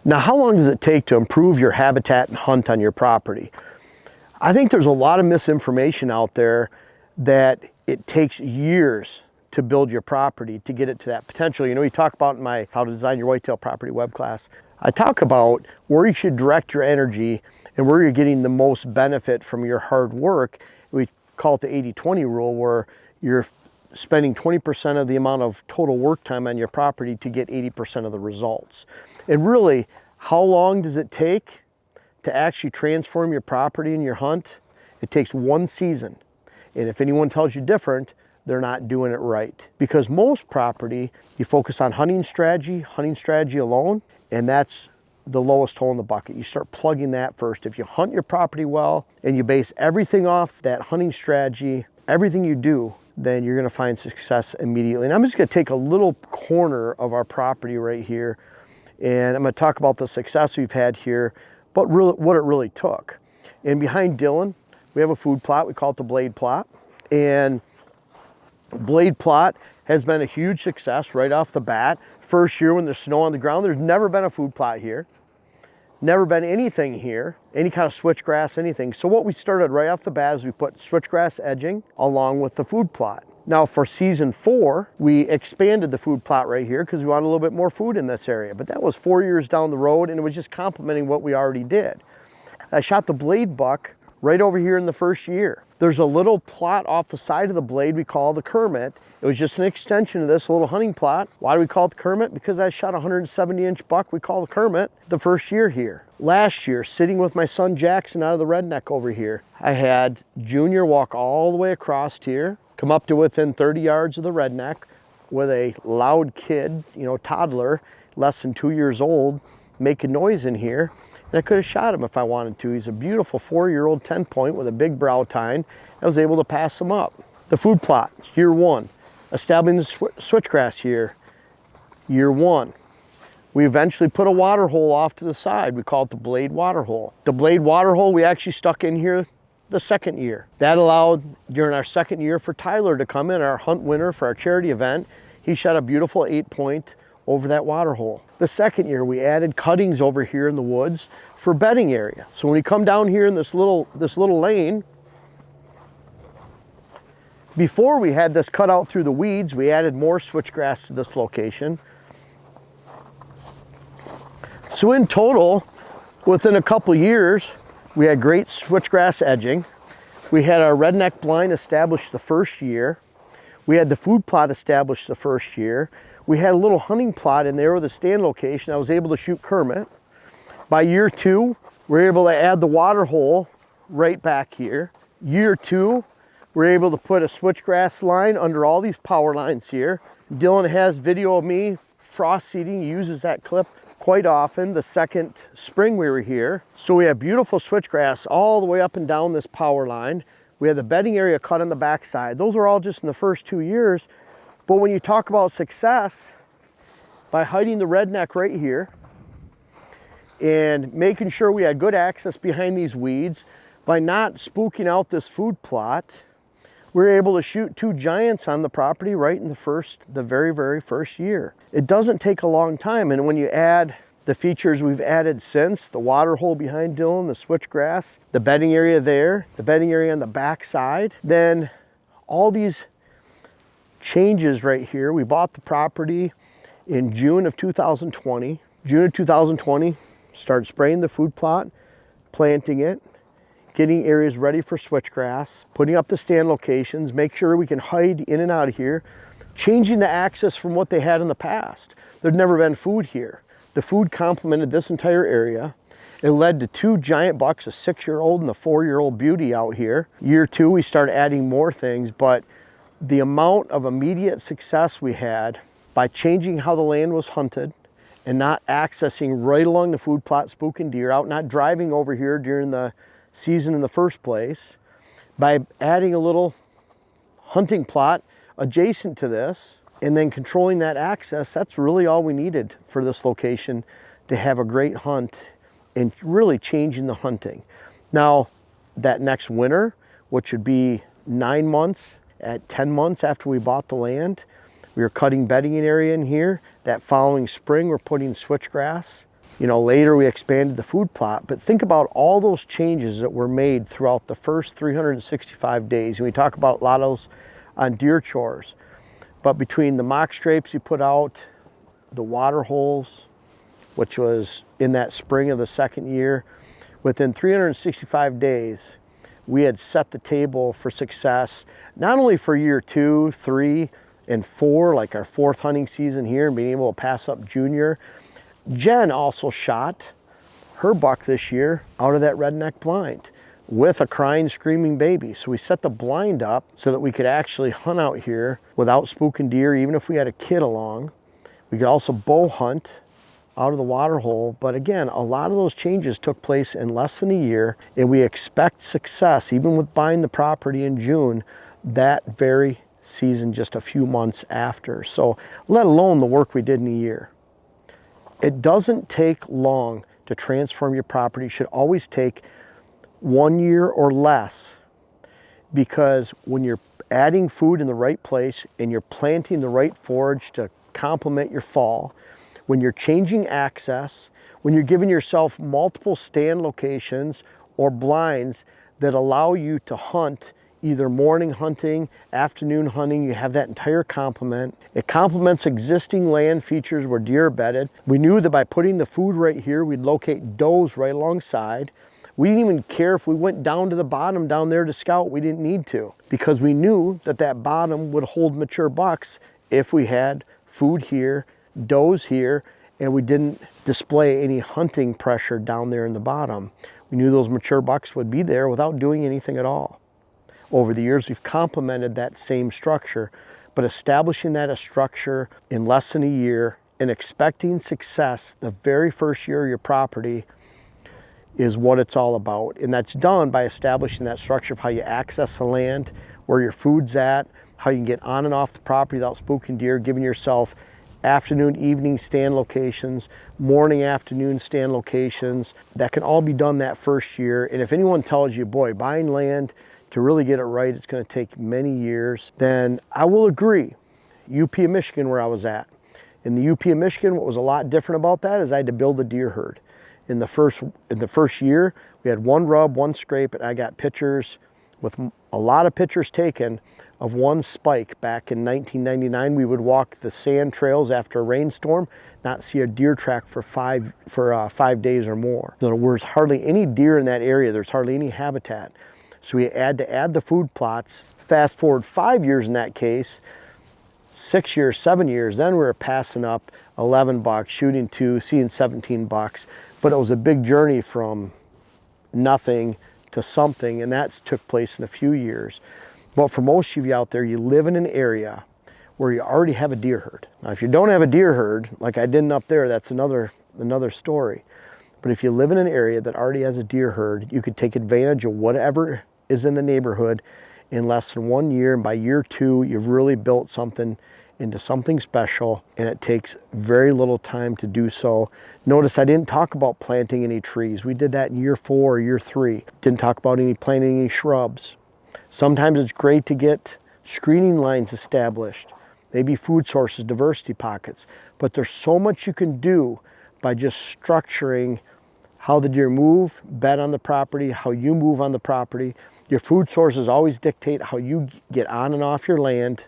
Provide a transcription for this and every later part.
Now, how long does it take to improve your habitat and hunt on your property? I think there's a lot of misinformation out there that it takes years to build your property to get it to that potential. You know, we talk about in my How to Design Your Whitetail Property web class, I talk about where you should direct your energy and where you're getting the most benefit from your hard work. We call it the 80-20 rule, where you're spending 20% of the amount of total work time on your property to get 80% of the results. And really, how long does it take to actually transform your property and your hunt? It takes one season. And if anyone tells you different, they're not doing it right. Because most property, you focus on hunting strategy alone, and that's the lowest hole in the bucket. You start plugging that first. If you hunt your property well and you base everything off that hunting strategy, everything you do, then you're gonna find success immediately. And I'm just gonna take a little corner of our property right here, and I'm gonna talk about the success we've had here, but really what it really took. And behind Dylan, we have a food plot. We call it the blade plot. And blade plot has been a huge success right off the bat. First year when there's snow on the ground, there's never been a food plot here. Never been anything here, any kind of switchgrass, anything. So what we started right off the bat is we put switchgrass edging along with the food plot. Now for season 4, we expanded the food plot right here because we wanted a little bit more food in this area. But that was 4 years down the road, and it was just complementing what we already did. I shot the blade buck right over here in the first year. There's a little plot off the side of the blade we call the Kermit. It was just an extension of this little hunting plot. Why do we call it the Kermit? Because I shot a 170-inch buck we call the Kermit the first year here. Last year, sitting with my son Jackson out of the redneck over here, I had Junior walk all the way across here, come up to within 30 yards of the redneck with a loud kid, you know, toddler, less than 2 years old, making noise in here. And I could have shot him if I wanted to. He's a beautiful 4-year-old 10-point with a big brow tine. I was able to pass him up. The food plot, year 1. Establishing the switchgrass here, year 1. We eventually put a water hole off to the side. We call it the blade water hole. The blade water hole we actually stuck in here the second year. That allowed, during our second year, for Tyler to come in, our hunt winner for our charity event. He shot a beautiful 8-point over that water hole. The second year, we added cuttings over here in the woods for bedding area. So when you come down here in this little lane, before we had this cut out through the weeds, we added more switchgrass to this location. So in total, within a couple years, we had great switchgrass edging. We had our redneck blind established the first year. We had the food plot established the first year. We had a little hunting plot in there with a stand location. I was able to shoot Kermit. By year 2, we were able to add the water hole right back here. Year 2, we're able to put a switchgrass line under all these power lines here. Dylan has video of me frost seeding. He uses that clip quite often. The second spring we were here. So we have beautiful switchgrass all the way up and down this power line. We had the bedding area cut on the backside. Those are all just in the first 2 years. But when you talk about success, by hiding the redneck right here and making sure we had good access behind these weeds, by not spooking out this food plot, we were able to shoot 2 giants on the property right in the very, very first year. It doesn't take a long time, and when you add the features we've added since, the water hole behind Dylan, the switchgrass, the bedding area there, the bedding area on the back side, then all these changes right here. We bought the property in June of 2020. June of 2020, started spraying the food plot, planting it, getting areas ready for switchgrass, putting up the stand locations, make sure we can hide in and out of here, changing the access from what they had in the past. There'd never been food here. The food complemented this entire area. It led to 2 giant bucks, a 6-year-old and a 4-year-old beauty out here. Year 2, we started adding more things, but the amount of immediate success we had by changing how the land was hunted and not accessing right along the food plot, spooking deer out, not driving over here during the season in the first place, by adding a little hunting plot adjacent to this and then controlling that access, that's really all we needed for this location to have a great hunt and really changing the hunting. Now, that next winter, which would be 9 months, at 10 months after we bought the land, we were cutting bedding area in here. That following spring, we're putting switchgrass You know, later we expanded the food plot, but think about all those changes that were made throughout the first 365 days. And we talk about a lot of those on deer chores, but between the mock scrapes you put out, the water holes, which was in that spring of the second year, within 365 days, we had set the table for success, not only for year 2, 3, and 4, like our 4th hunting season here and being able to pass up junior. Jen also shot her buck this year out of that redneck blind with a crying, screaming baby. So we set the blind up so that we could actually hunt out here without spooking deer, even if we had a kid along. We could also bow hunt out of the water hole. But again, a lot of those changes took place in less than a year, and we expect success, even with buying the property in June, that very season just a few months after. So let alone the work we did in a year. It doesn't take long to transform your property. It should always take 1 year or less, because when you're adding food in the right place and you're planting the right forage to complement your fall, when you're changing access, when you're giving yourself multiple stand locations or blinds that allow you to hunt, either morning hunting, afternoon hunting, you have that entire complement. It complements existing land features where deer are bedded. We knew that by putting the food right here, we'd locate does right alongside. We didn't even care if we went down to the bottom down there to scout. We didn't need to, because we knew that that bottom would hold mature bucks if we had food here, does here, and we didn't display any hunting pressure down there in the bottom. We knew those mature bucks would be there without doing anything at all. Over the years, we've complemented that same structure, but establishing that a structure in less than a year and expecting success the very first year of your property is what it's all about. And that's done by establishing that structure of how you access the land, where your food's at, how you can get on and off the property without spooking deer, giving yourself afternoon, evening stand locations, morning, afternoon stand locations. That can all be done that first year. And if anyone tells you, boy, buying land to really get it right, it's going to take many years, then I will agree. UP of Michigan, where I was at. In the UP of Michigan, what was a lot different about that is I had to build a deer herd. In the first year, we had 1 rub, 1 scrape, and I got pictures, with a lot of pictures taken, of 1 spike back in 1999. We would walk the sand trails after a rainstorm, not see a deer track for 5 days or more. In other words, hardly any deer in that area. There's hardly any habitat. So we had to add the food plots. Fast forward 5 years in that case, 6 years, 7 years, then we were passing up 11 bucks, shooting 2, seeing 17 bucks. But it was a big journey from nothing to something, and that took place in a few years. But for most of you out there, you live in an area where you already have a deer herd. Now, if you don't have a deer herd, like I didn't up there, that's another story. But if you live in an area that already has a deer herd, you could take advantage of whatever is in the neighborhood in less than 1 year. And by year 2, you've really built something into something special, and it takes very little time to do so. Notice I didn't talk about planting any trees. We did that in year 4 or year 3. Didn't talk about planting any shrubs. Sometimes it's great to get screening lines established, maybe food sources, diversity pockets, but there's so much you can do by just structuring how the deer move, bed on the property, how you move on the property. Your food sources always dictate how you get on and off your land,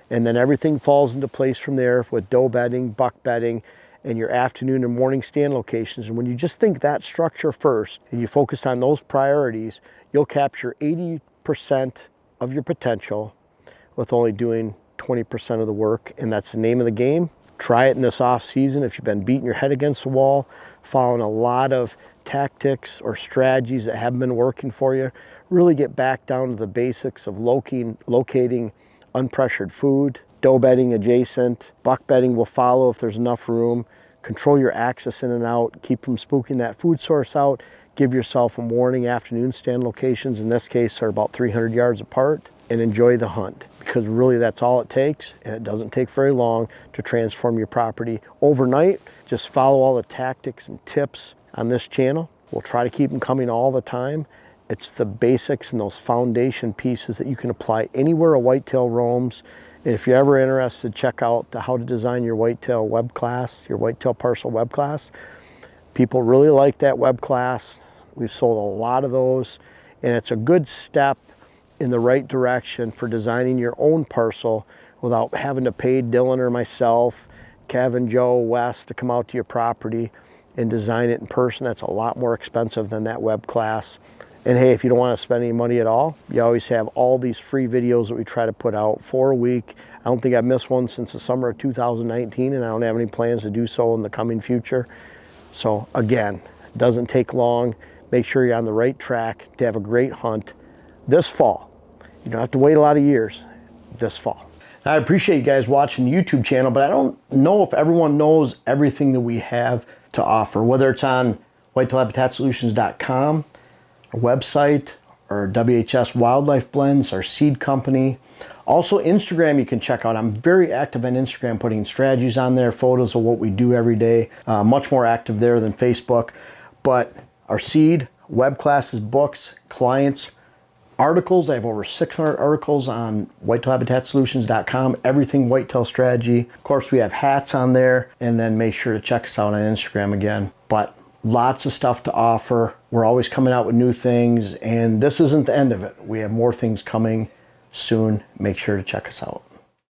and then everything falls into place from there with doe bedding, buck bedding, and your afternoon and morning stand locations. And when you just think that structure first and you focus on those priorities, you'll capture 80% of your potential with only doing 20% of the work. And that's the name of the game. Try it in this off season. If you've been beating your head against the wall, following a lot of tactics or strategies that haven't been working for you, really get back down to the basics of locating unpressured food, doe bedding adjacent, buck bedding will follow if there's enough room. Control your access in and out, keep from spooking that food source out. Give yourself a morning, afternoon stand locations. In this case, are about 300 yards apart, and enjoy the hunt, because really that's all it takes, and it doesn't take very long to transform your property overnight. Just follow all the tactics and tips on this channel. We'll try to keep them coming all the time. It's the basics and those foundation pieces that you can apply anywhere a whitetail roams. And if you're ever interested, check out the How to Design Your Whitetail web class, your Whitetail Parcel web class. People really like that web class. We've sold a lot of those, and it's a good step in the right direction for designing your own parcel without having to pay Dylan or myself, Kevin, Joe, Wes to come out to your property and design it in person. That's a lot more expensive than that web class. And hey, if you don't want to spend any money at all, you always have all these free videos that we try to put out for a week. I don't think I've missed one since the summer of 2019, and I don't have any plans to do so in the coming future. So again, it doesn't take long. Make sure you're on the right track to have a great hunt this fall. You don't have to wait a lot of years this fall. Now, I appreciate you guys watching the YouTube channel, but I don't know if everyone knows everything that we have to offer, whether it's on whitetailhabitatsolutions.com, our website, or WHS Wildlife Blends, our seed company. Also Instagram you can check out. I'm very active on Instagram, putting strategies on there, photos of what we do every day. Much more active there than Facebook. But our seed, web classes, books, clients, articles. I have over 600 articles on whitetailhabitatsolutions.com, everything whitetail strategy. Of course, we have hats on there, and then make sure to check us out on Instagram again. But lots of stuff to offer. We're always coming out with new things, and this isn't the end of it. We have more things coming soon. Make sure to check us out.